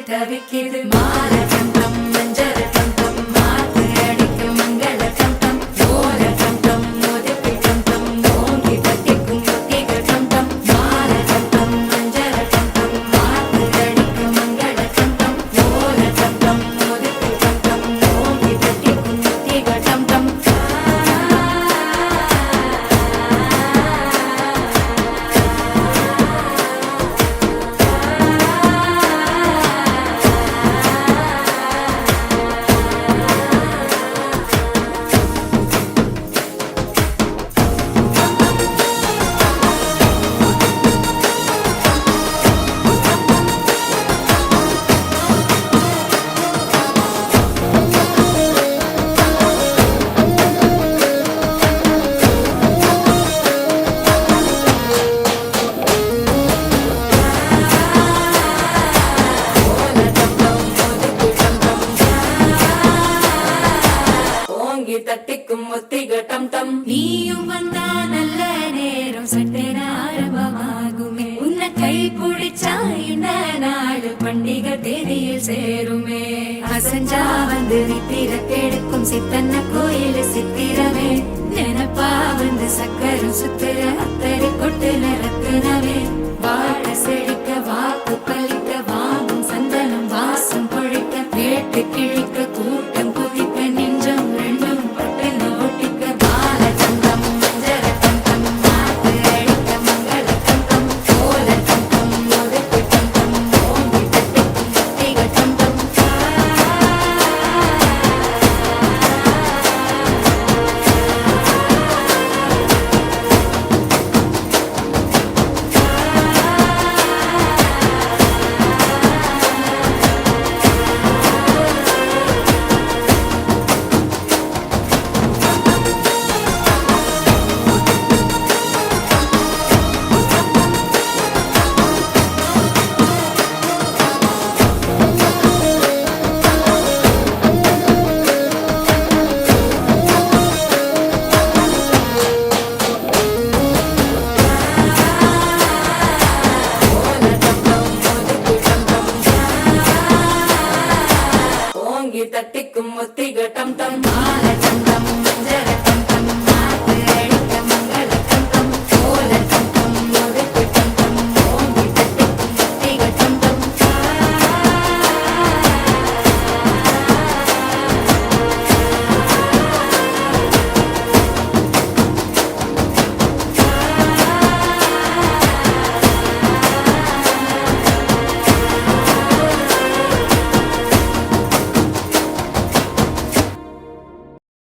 தவிக்கிது மால கண்டம் மஞ்சள் கண்டம் மாத்து அடிக்கும் மங்கள கண்டம் ஓல கண்டம் மோதிப்பி கண்டம் ஓங்கி தட்டிக்கும் முத்திக கண்டம் மால கண்டம் மஞ்சள் கண்டம் மாத்து அடிக்கும் மங்கள கண்டம் ஓல கண்டம் மோதிப்பி கண்டம் ஓங்கி தட்டிக்கும் முத்திக கண்டம் தட்டிக்கும் முத்திக டம் டம் நீயும் வந்தா நல்ல நேரம் சட்டென ஆரம்பமாகுமே உன்னை கை பிடிச்சா இந்த நாடு பண்டிகை தேதியில் சேருமே அசஞ்சா வந்து நித்திர கெடுக்கும் சித்தன்ன கோயில் சித்திரமே நினைப்பா வந்து சக்கரம் சுத்துற அத்தரை கொட்டு நிறத்துனவே வாழ செழிக்க வாக்கு பலிக்க வாங்கும் சந்தனம் வாசம் பொழிக்க கேட்டு கிழிக்க கூட்டம் குதிக்க நெஞ்சம் ரெண்டும் பட்டுன்னு ஒட்டிக்க பால கண்டம் மஞ்சள் கண்டம் மாத்து அடிக்க மங்கள கண்டம் கோல கண்டம் முதுக்கு கண்டம் ஓங்கி தட்டிக்கும் முத்திக கண்டம் தட்டிக்கும் முத்திக டம் டம்